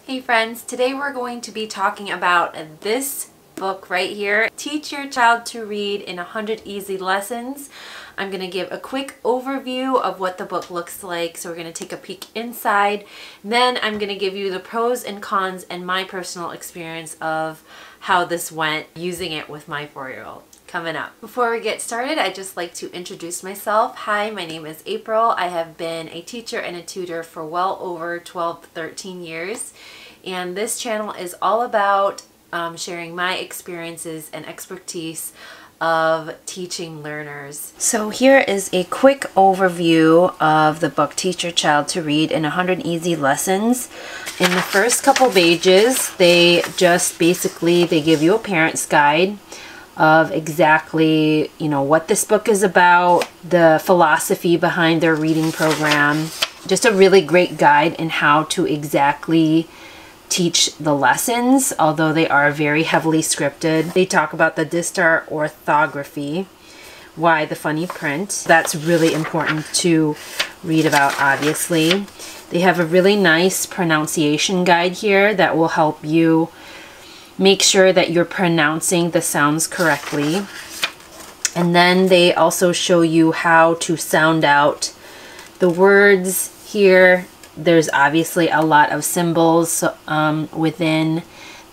Hey friends, today we're going to be talking about this book right here, Teach Your Child to Read in 100 Easy Lessons. I'm going to give a quick overview of what the book looks like, so we're going to take a peek inside. Then I'm going to give you the pros and cons and my personal experience of how this went using it with my 4-year-old. Coming up. Before we get started, I'd just like to introduce myself. Hi, my name is April. I have been a teacher and a tutor for well over 12, 13 years. And this channel is all about sharing my experiences and expertise of teaching learners. So here is a quick overview of the book Teach Your Child to Read in 100 Easy Lessons. In the first couple pages, they give you a parent's guide of exactly, what this book is about, the philosophy behind their reading program. Just a really great guide in how to exactly teach the lessons, although they are very heavily scripted. They talk about the distar orthography, why the funny print. That's really important to read about, obviously. They have a really nice pronunciation guide here that will help you make sure that you're pronouncing the sounds correctly. And then they also show you how to sound out the words here. There's obviously a lot of symbols within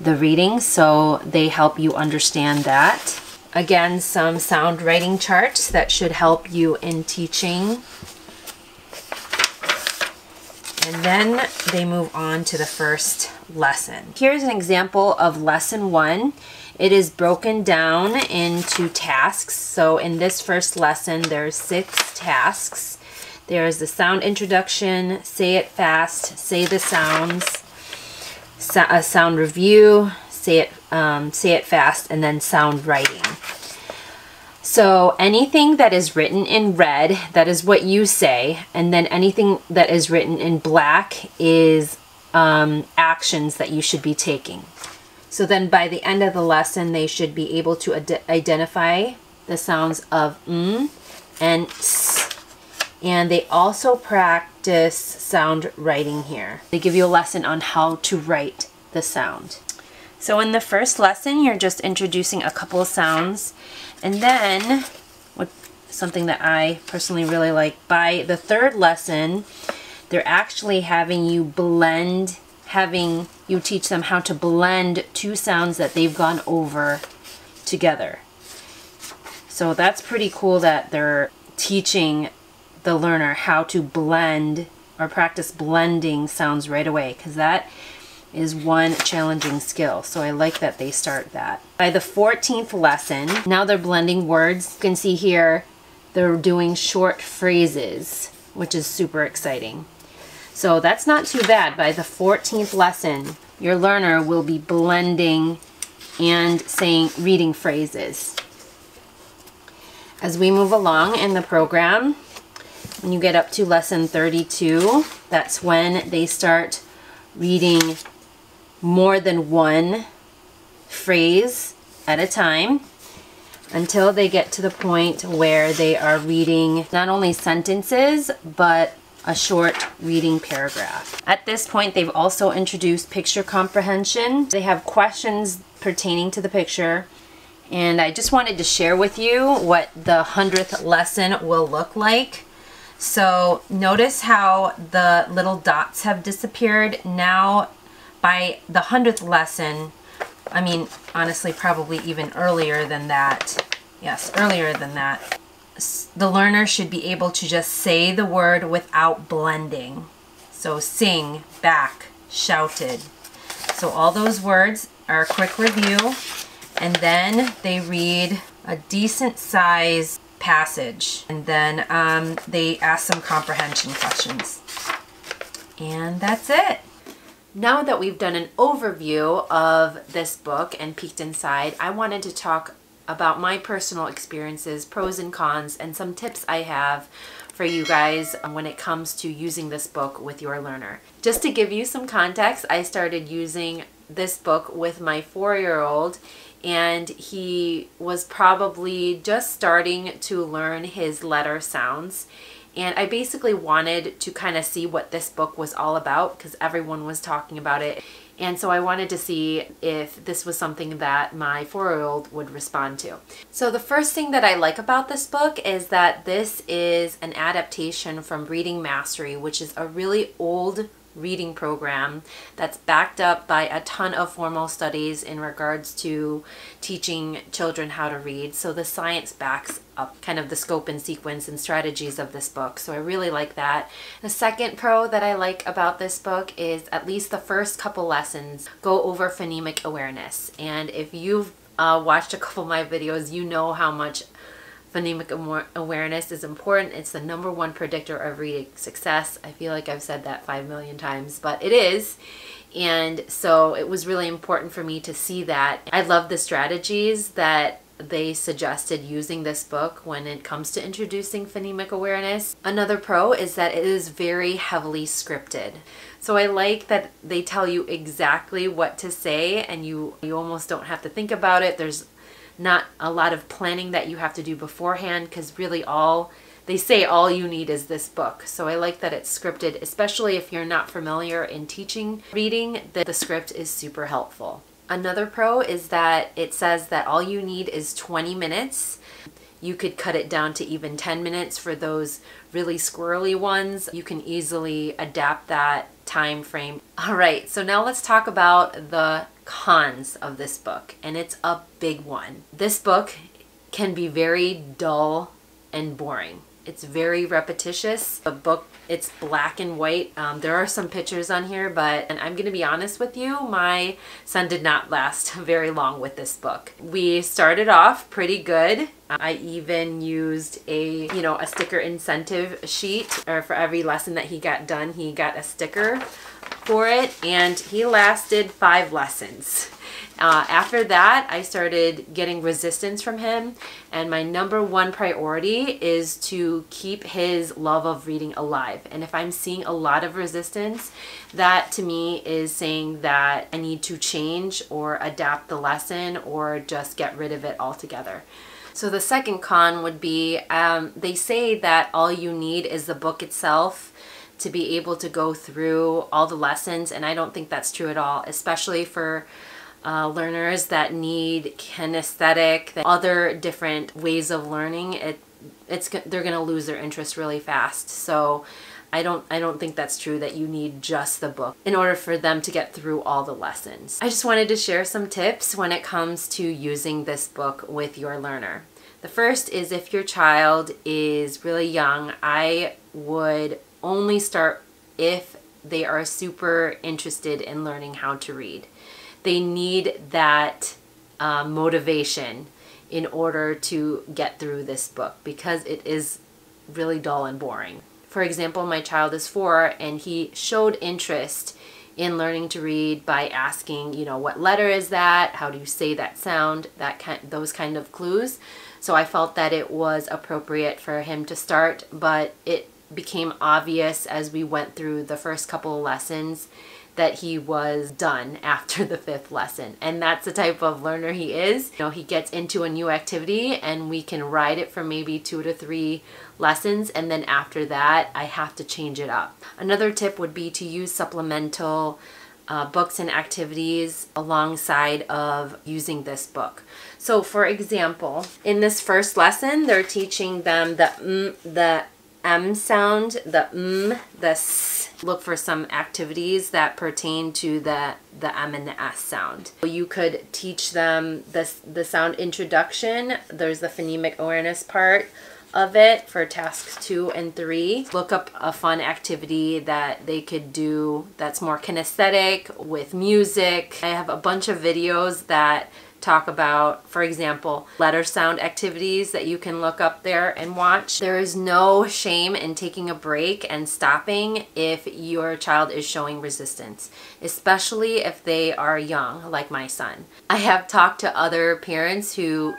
the reading, so they help you understand that. Again, some sound writing charts that should help you in teaching. And then they move on to the first lesson. Here's an example of lesson 1. It is broken down into tasks. So in this first lesson, there's 6 tasks. There's the sound introduction, say it fast, say the sounds, a sound review, say it fast, and then sound writing. So anything that is written in red, that is what you say, and then anything that is written in black is actions that you should be taking. So then by the end of the lesson, they should be able to identify the sounds of and s. And they also practice sound writing here. They give you a lesson on how to write the sound. So in the first lesson, you're just introducing a couple of sounds. And then, something that I personally really like, by the third lesson, they're actually having you teach them how to blend 2 sounds that they've gone over together. So that's pretty cool that they're teaching the learner how to blend or practice blending sounds right away, because that is one challenging skill. So I like that they start that. By the 14th lesson, now they're blending words. You can see here they're doing short phrases, which is super exciting. So that's not too bad. By the 14th lesson, your learner will be blending and reading phrases. As we move along in the program, when you get up to lesson 32, that's when they start reading more than one phrase at a time until they get to the point where they are reading not only sentences, but a short reading paragraph. At this point, they've also introduced picture comprehension. They have questions pertaining to the picture. And I just wanted to share with you what the 100th lesson will look like. So notice how the little dots have disappeared. Now by the 100th lesson, I mean, honestly, probably even earlier than that. Yes, earlier than that. The learner should be able to just say the word without blending. So sing, back, shouted. So all those words are a quick review. And then they read a decent size passage, and then they ask some comprehension questions, and that's it. Now that we've done an overview of this book and peeked inside, I wanted to talk about my personal experiences, pros and cons, and some tips I have for you guys when it comes to using this book with your learner. Just to give you some context, I started using this book with my 4-year-old, and he was probably just starting to learn his letter sounds. And I basically wanted to kind of see what this book was all about because everyone was talking about it. And so I wanted to see if this was something that my 4-year-old would respond to. So the first thing that I like about this book is that this is an adaptation from Reading Mastery, which is a really old reading program that's backed up by a ton of formal studies in regards to teaching children how to read. So the science backs up kind of the scope and sequence and strategies of this book. So I really like that. The second pro that I like about this book is at least the first couple lessons go over phonemic awareness. And if you've watched a couple of my videos, you know how much phonemic awareness is important. It's the #1 predictor of reading success. I feel like I've said that 5 million times, but it is. And so it was really important for me to see that. I love the strategies that they suggested using this book when it comes to introducing phonemic awareness. Another pro is that it is very heavily scripted. So I like that they tell you exactly what to say and you almost don't have to think about it. There's not a lot of planning that you have to do beforehand because really they say all you need is this book. So I like that it's scripted, especially if you're not familiar in teaching reading, the script is super helpful. Another pro is that it says that all you need is 20 minutes. You could cut it down to even 10 minutes for those really squirrely ones. You can easily adapt that time frame. All right, so now let's talk about the cons of this book, and it's a big one. This book can be very dull and boring. It's very repetitious. The book, it's black and white. There are some pictures on here, and I'm gonna be honest with you, my son did not last very long with this book. We started off pretty good. I even used a sticker incentive sheet, or for every lesson that he got done, he got a sticker for it, and he lasted 5 lessons. After that, I started getting resistance from him, and my #1 priority is to keep his love of reading alive. And if I'm seeing a lot of resistance, that to me is saying that I need to change or adapt the lesson or just get rid of it altogether. So the second con would be, they say that all you need is the book itself to be able to go through all the lessons, and I don't think that's true at all, especially for learners that need kinesthetic, other different ways of learning. They're gonna lose their interest really fast. So I don't think that's true that you need just the book in order for them to get through all the lessons. I just wanted to share some tips when it comes to using this book with your learner. The first is if your child is really young, I would only start if they are super interested in learning how to read. They need that motivation in order to get through this book because it is really dull and boring. For example, my child is 4 and he showed interest in learning to read by asking, what letter is that? How do you say that sound? Those kind of clues. So I felt that it was appropriate for him to start, but it became obvious as we went through the first couple of lessons that he was done after the 5th lesson. And that's the type of learner he is. He gets into a new activity and we can ride it for maybe 2 to 3 lessons, and then after that I have to change it up. Another tip would be to use supplemental books and activities alongside of using this book. So for example, in this first lesson, they're teaching them the M sound, the the S. Look for some activities that pertain to the M and the S sound. You could teach them the sound introduction. There's the phonemic awareness part of it for tasks 2 and 3. Look up a fun activity that they could do that's more kinesthetic with music. I have a bunch of videos that talk about, for example, letter sound activities that you can look up there and watch. There is no shame in taking a break and stopping if your child is showing resistance, especially if they are young, like my son. I have talked to other parents who,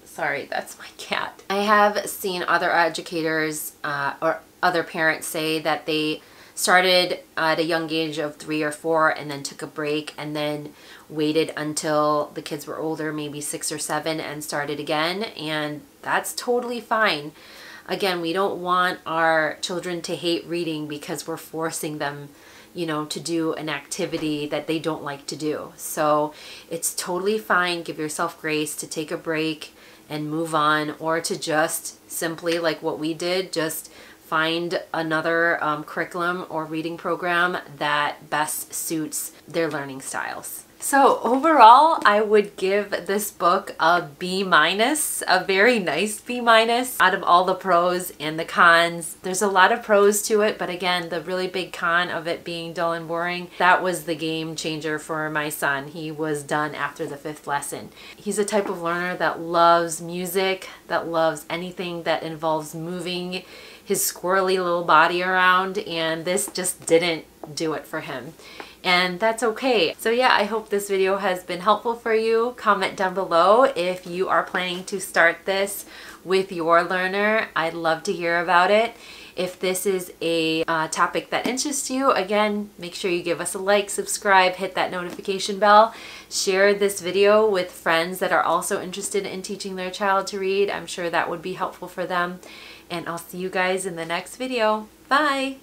sorry, that's my cat. I have seen other educators or other parents say that they started at a young age of 3 or 4 and then took a break and then waited until the kids were older, maybe 6 or 7, and started again, and that's totally fine. Again, we don't want our children to hate reading because we're forcing them, you know, to do an activity that they don't like to do. So it's totally fine. Give yourself grace to take a break and move on, or to just simply, like what we did, just find another curriculum or reading program that best suits their learning styles. So overall, I would give this book a B-, a very nice B-. Out of all the pros and the cons. There's a lot of pros to it, but again, the really big con of it being dull and boring, that was the game changer for my son. He was done after the 5th lesson. He's a type of learner that loves music, that loves anything that involves moving his squirrely little body around, and this just didn't do it for him. And that's okay. So yeah, I hope this video has been helpful for you. Comment down below if you are planning to start this with your learner. I'd love to hear about it. If this is a topic that interests you, again, make sure you give us a like, subscribe, hit that notification bell, share this video with friends that are also interested in teaching their child to read. I'm sure that would be helpful for them. And I'll see you guys in the next video. Bye!